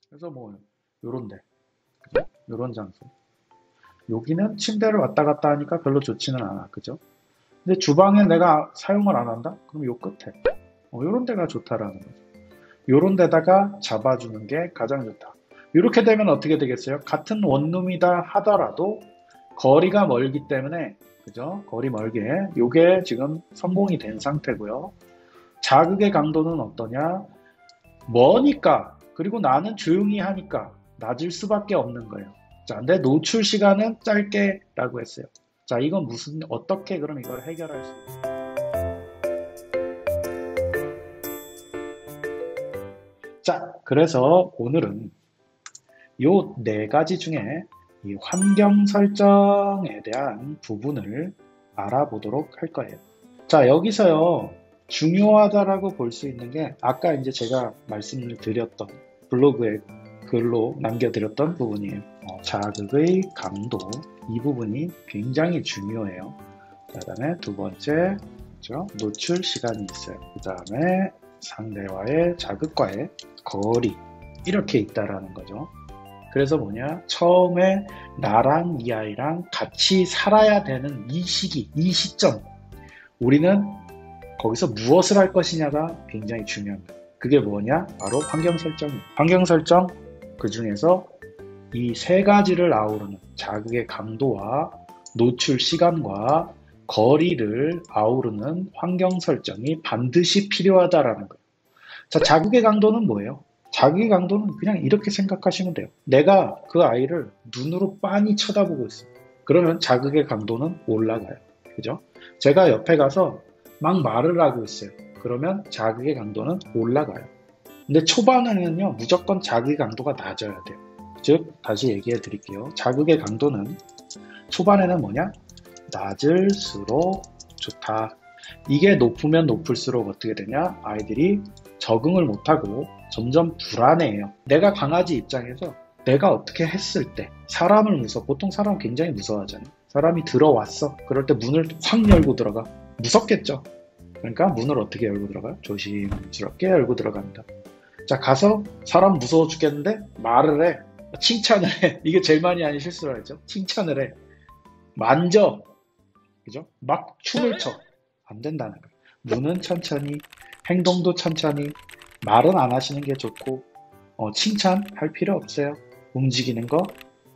그래서 뭐 요런데, 그죠? 요런 장소. 여기는 침대를 왔다 갔다 하니까 별로 좋지는 않아, 그죠? 근데 주방에 내가 사용을 안 한다? 그럼 요 끝에 요런 데가 좋다라는 거죠. 요런 데다가 잡아주는 게 가장 좋다. 이렇게 되면 어떻게 되겠어요? 같은 원룸이다 하더라도 거리가 멀기 때문에, 그죠? 거리 멀게 요게 지금 성공이 된 상태고요. 자극의 강도는 어떠냐? 머니까, 그리고 나는 조용히 하니까 낮을 수밖에 없는 거예요. 자, 근데 노출 시간은 짧게 라고 했어요. 자, 이건 어떻게 그럼 이걸 해결할 수 있어요? 자, 그래서 오늘은 요 네 가지 중에 이 환경 설정에 대한 부분을 알아보도록 할 거예요. 자, 여기서요, 중요하다라고 볼 수 있는 게 아까 이제 제가 말씀을 드렸던 블로그에 글로 남겨드렸던 부분이에요. 자극의 강도, 이 부분이 굉장히 중요해요. 그 다음에 두 번째, 그렇죠? 노출 시간이 있어요. 그 다음에 상대와의 자극과의 거리, 이렇게 있다라는 거죠. 그래서 뭐냐, 처음에 나랑 이 아이랑 같이 살아야 되는 이 시기, 이 시점, 우리는 거기서 무엇을 할 것이냐가 굉장히 중요합니다. 그게 뭐냐? 바로 환경 설정이에요. 환경 설정, 그 중에서 이 세 가지를 아우르는 자극의 강도와 노출 시간과 거리를 아우르는 환경 설정이 반드시 필요하다라는 거예요. 자, 자극의 강도는 뭐예요? 자극의 강도는 그냥 이렇게 생각하시면 돼요. 내가 그 아이를 눈으로 빤히 쳐다보고 있어요. 그러면 자극의 강도는 올라가요. 그죠? 제가 옆에 가서 막 말을 하고 있어요. 그러면 자극의 강도는 올라가요. 근데 초반에는요, 무조건 자극의 강도가 낮아야 돼요. 즉, 다시 얘기해 드릴게요. 자극의 강도는 초반에는 뭐냐? 낮을수록 좋다. 이게 높으면 높을수록 어떻게 되냐? 아이들이 적응을 못하고 점점 불안해해요. 내가 강아지 입장에서 내가 어떻게 했을 때 사람을 보통 사람 굉장히 무서워하잖아요. 사람이 들어왔어. 그럴 때 문을 확 열고 들어가. 무섭겠죠. 그러니까 문을 어떻게 열고 들어가요? 조심스럽게 열고 들어갑니다. 자, 가서 사람 무서워 죽겠는데 말을 해. 칭찬을 해. 이게 제일 많이 하는 실수를 하죠. 칭찬을 해. 만져. 그죠? 막 춤을 춰. 안 된다는 거예요. 문은 천천히, 행동도 천천히, 말은 안 하시는 게 좋고, 칭찬할 필요 없어요. 움직이는 거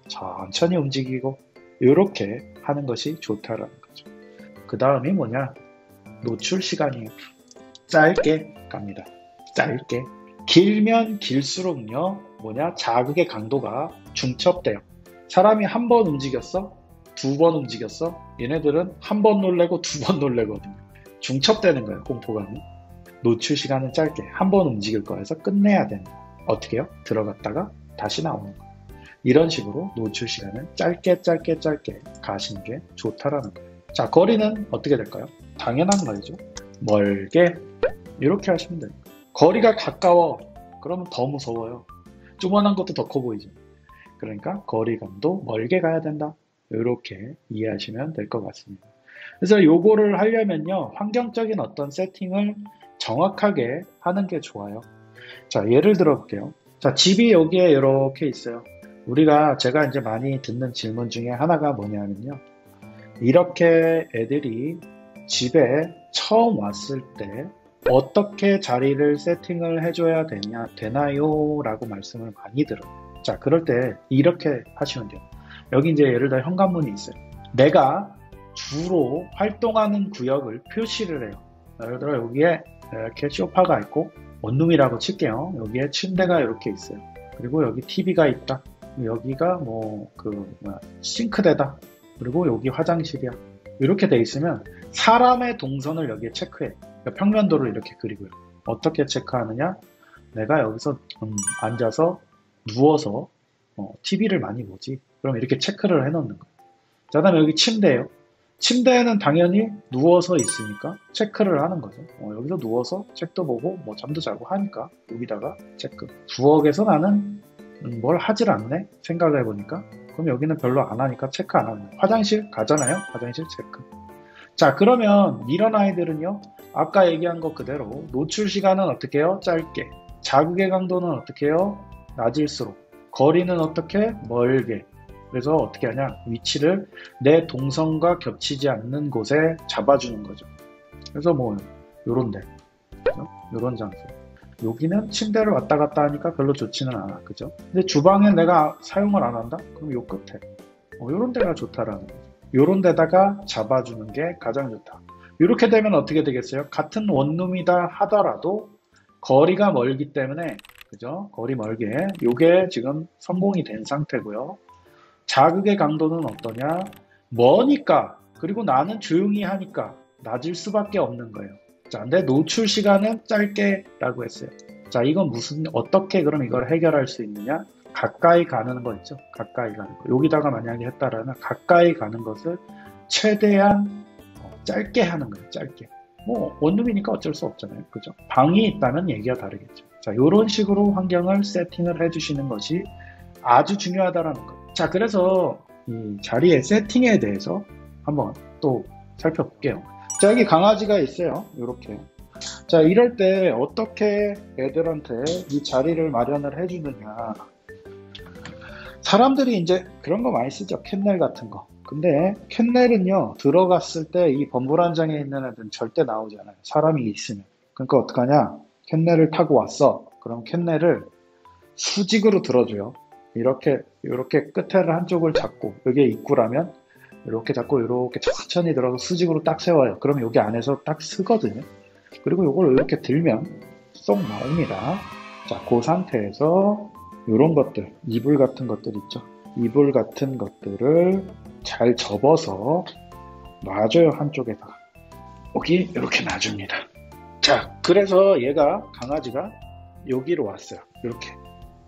천천히 움직이고, 이렇게 하는 것이 좋다라는 거죠. 그 다음이 뭐냐? 노출 시간이에요. 짧게 갑니다. 짧게. 길면 길수록요, 뭐냐? 자극의 강도가 중첩돼요. 사람이 한 번 움직였어? 두 번 움직였어? 얘네들은 한 번 놀래고 두 번 놀래거든요. 중첩되는 거예요, 공포감이. 노출 시간은 짧게. 한 번 움직일 거에서 끝내야 된다. 어떻게 해요? 들어갔다가 다시 나오는 거예요. 이런 식으로 노출 시간은 짧게 가시는 게 좋다라는 거예요. 자, 거리는 어떻게 될까요? 당연한 말이죠. 멀게. 이렇게 하시면 돼요. 거리가 가까워. 그러면 더 무서워요. 조그만한 것도 더 커 보이죠. 그러니까 거리감도 멀게 가야 된다. 이렇게 이해하시면 될 것 같습니다. 그래서 요거를 하려면요, 환경적인 어떤 세팅을 정확하게 하는 게 좋아요. 자, 예를 들어 볼게요. 자, 집이 여기에 이렇게 있어요. 제가 이제 많이 듣는 질문 중에 하나가 뭐냐면요. 이렇게 애들이 집에 처음 왔을 때 어떻게 자리를 세팅을 해줘야 되나요? 라고 말씀을 많이 들어요. 자, 그럴 때 이렇게 하시면 돼요. 여기 이제 예를 들어 현관문이 있어요. 내가 주로 활동하는 구역을 표시를 해요. 예를 들어 여기에 이렇게 소파가 있고 원룸이라고 칠게요. 여기에 침대가 이렇게 있어요. 그리고 여기 TV가 있다. 여기가 싱크대다. 그리고 여기 화장실이야. 이렇게 돼 있으면 사람의 동선을 여기에 체크해. 그러니까 평면도를 이렇게 그리고요. 어떻게 체크하느냐? 내가 여기서 앉아서 누워서 TV를 많이 보지. 그럼 이렇게 체크를 해놓는 거예요. 자, 그다음에 여기 침대예요. 침대에는 당연히 누워서 있으니까 체크를 하는 거죠. 여기서 누워서 책도 보고 잠도 자고 하니까 여기다가 체크. 부엌에서 나는 뭘 하질 않네 생각을 해보니까 그럼 여기는 별로 안 하니까 체크 안 하는 거예요. 화장실 가잖아요. 화장실 체크. 자, 그러면 이런 아이들은요, 아까 얘기한 것 그대로 노출 시간은 어떻게 해요? 짧게. 자극의 강도는 어떻게 해요? 낮을수록 거리는 어떻게? 멀게. 그래서 어떻게 하냐? 위치를 내 동선과 겹치지 않는 곳에 잡아주는 거죠. 그래서 뭐 요런 데, 그죠? 요런 장소. 여기는 침대를 왔다 갔다 하니까 별로 좋지는 않아, 그죠? 근데 주방에 내가 사용을 안 한다? 그럼 요 끝에 요런 데가 좋다라는 거죠. 요런 데다가 잡아주는 게 가장 좋다. 이렇게 되면 어떻게 되겠어요? 같은 원룸이다 하더라도 거리가 멀기 때문에, 그죠? 거리 멀게 요게 지금 성공이 된 상태고요. 자극의 강도는 어떠냐? 머니까, 그리고 나는 조용히 하니까 낮을 수밖에 없는 거예요. 자, 근데 노출 시간은 짧게라고 했어요. 자, 이건 어떻게 그럼 이걸 해결할 수 있느냐? 가까이 가는 거 있죠? 가까이 가는 거. 여기다가 만약에 했다라면 가까이 가는 것을 최대한 짧게 하는 거예요. 짧게. 뭐 원룸이니까 어쩔 수 없잖아요. 그죠? 방이 있다면 얘기가 다르겠죠. 자, 이런 식으로 환경을 세팅을 해주시는 것이 아주 중요하다라는 거예요. 자, 그래서 이 자리의 세팅에 대해서 한번 또 살펴볼게요. 자, 여기 강아지가 있어요. 이렇게. 자, 이럴 때 어떻게 애들한테 이 자리를 마련을 해주느냐. 사람들이 이제 그런 거 많이 쓰죠. 캔넬 같은 거. 근데 캔넬은요, 들어갔을 때 이 범불안장애 있는 애들은 절대 나오지 않아요. 사람이 있으면. 그러니까 어떡하냐. 캔넬을 타고 왔어. 그럼 캔넬을 수직으로 들어줘요. 이렇게 끝에를 한쪽을 잡고, 이게 입구라면 이렇게 잡고 이렇게 천천히 들어서 수직으로 딱 세워요. 그럼 여기 안에서 딱 쓰거든요. 그리고 이걸 이렇게 들면 쏙 나옵니다. 자, 그 상태에서 이런 것들, 이불 같은 것들 있죠. 이불 같은 것들을 잘 접어서 놔줘요. 한쪽에다가. 여기 이렇게 놔줍니다. 자, 그래서 강아지가 여기로 왔어요.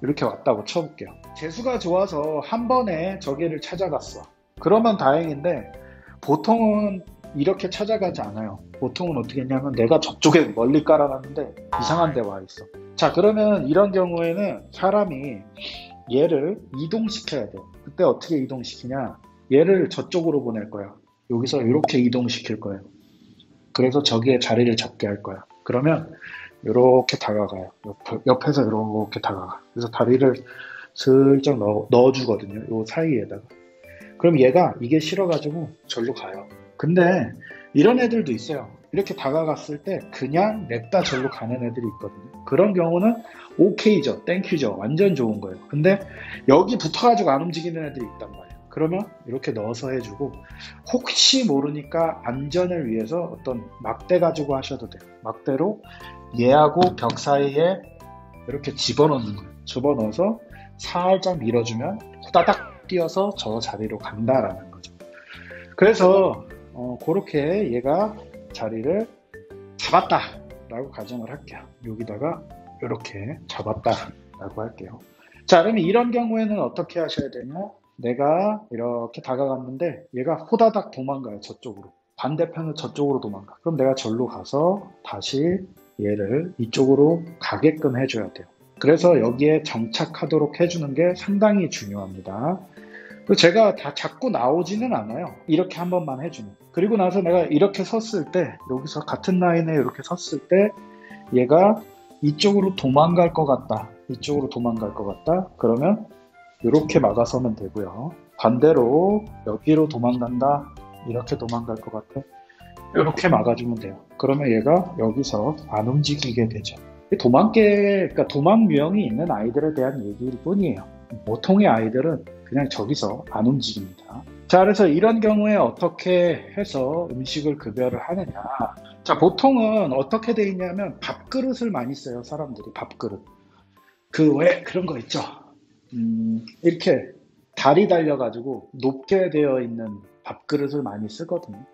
이렇게 왔다고 쳐볼게요. 재수가 좋아서 한 번에 저기를 찾아갔어. 그러면 다행인데 보통은 이렇게 찾아가지 않아요. 보통은 어떻게 했냐면 내가 저쪽에 멀리 깔아놨는데 이상한 데 와 있어. 자, 그러면 이런 경우에는 사람이 얘를 이동시켜야 돼요. 그때 어떻게 이동시키냐? 얘를 저쪽으로 보낼 거야. 여기서 이렇게 이동시킬 거예요. 그래서 저기에 자리를 잡게 할 거야. 그러면 이렇게 다가가요. 옆에서 이렇게 다가가. 그래서 다리를 슬쩍 넣어주거든요. 요 사이에다가. 그럼 얘가 이게 싫어가지고 절로 가요. 근데 이런 애들도 있어요. 이렇게 다가갔을 때 그냥 냅다 절로 가는 애들이 있거든요. 그런 경우는 오케이죠. 땡큐죠. 완전 좋은 거예요. 근데 여기 붙어가지고 안 움직이는 애들이 있단 말이에요. 그러면 이렇게 넣어서 해주고, 혹시 모르니까 안전을 위해서 어떤 막대 가지고 하셔도 돼요. 막대로 얘하고 벽 사이에 이렇게 집어넣는 거예요. 집어넣어서 살짝 밀어주면 후다닥 뛰어서 저 자리로 간다라는 거죠. 그래서 그렇게 얘가 자리를 잡았다 라고 가정을 할게요. 여기다가 이렇게 잡았다 라고 할게요. 자, 그러면 이런 경우에는 어떻게 하셔야 되냐? 내가 이렇게 다가갔는데 얘가 호다닥 도망가요. 저쪽으로. 반대편은 저쪽으로 도망가. 그럼 내가 절로 가서 다시 얘를 이쪽으로 가게끔 해줘야 돼요. 그래서 여기에 정착하도록 해주는 게 상당히 중요합니다. 제가 다 자꾸 나오지는 않아요. 이렇게 한 번만 해주면. 그리고 나서 내가 이렇게 섰을 때, 여기서 같은 라인에 이렇게 섰을 때 얘가 이쪽으로 도망갈 것 같다. 이쪽으로 도망갈 것 같다. 그러면 이렇게 막아서면 되고요. 반대로 여기로 도망간다. 이렇게 도망갈 것 같아. 이렇게 막아주면 돼요. 그러면 얘가 여기서 안 움직이게 되죠. 그러니까 도망 유형이 있는 아이들에 대한 얘기일 뿐이에요. 보통의 아이들은 그냥 저기서 안 움직입니다. 자, 그래서 이런 경우에 어떻게 해서 음식을 급여를 하느냐. 자, 보통은 어떻게 돼 있냐면 밥그릇을 많이 써요. 사람들이 밥그릇. 왜 그런 거 있죠. 이렇게 다리 달려가지고 높게 되어 있는 밥그릇을 많이 쓰거든요.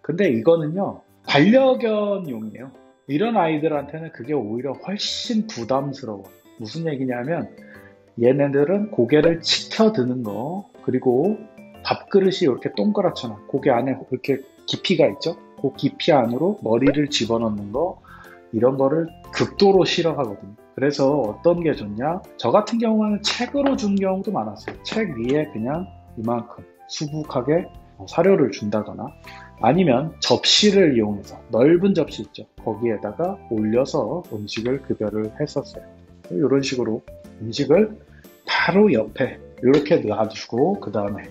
근데 이거는요, 반려견용이에요. 이런 아이들한테는 그게 오히려 훨씬 부담스러워. 무슨 얘기냐면 얘네들은 고개를 치켜드는 거, 그리고 밥그릇이 이렇게 동그랗잖아. 고개 안에 이렇게 깊이가 있죠. 그 깊이 안으로 머리를 집어넣는 거, 이런 거를 극도로 싫어하거든요. 그래서 어떤 게 좋냐? 저 같은 경우는 책으로 준 경우도 많았어요. 책 위에 그냥 이만큼 수북하게 사료를 준다거나, 아니면 접시를 이용해서 넓은 접시 있죠. 거기에다가 올려서 음식을 급여를 했었어요. 이런 식으로 음식을 바로 옆에 이렇게 놔두고 그 다음에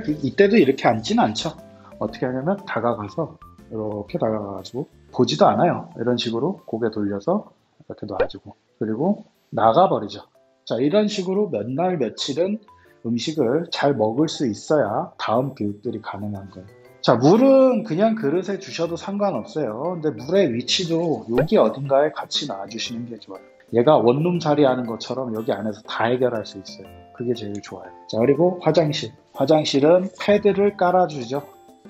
이때도 이렇게 앉지는 않죠. 어떻게 하냐면 다가가서 이렇게 다가가가지고 보지도 않아요. 이런 식으로 고개 돌려서 이렇게 놔주고 그리고 나가버리죠. 자, 이런 식으로 몇 날 며칠은 음식을 잘 먹을 수 있어야 다음 교육들이 가능한 거예요. 자, 물은 그냥 그릇에 주셔도 상관없어요. 근데 물의 위치도 여기 어딘가에 같이 놔주시는 게 좋아요. 얘가 원룸 자리하는 것처럼 여기 안에서 다 해결할 수 있어요. 그게 제일 좋아요. 자, 그리고 화장실. 화장실은 패드를 깔아주죠.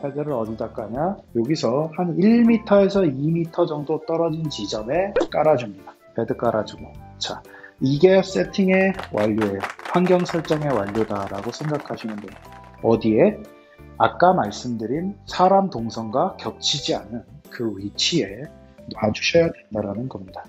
패드를 어디다 까냐? 여기서 한 1m에서 2m 정도 떨어진 지점에 깔아줍니다. 패드 깔아주고. 자, 이게 세팅의 완료예요. 환경 설정의 완료다라고 생각하시면 돼요. 어디에? 아까 말씀드린 사람 동선과 겹치지 않은 그 위치에 놔주셔야 된다는 겁니다.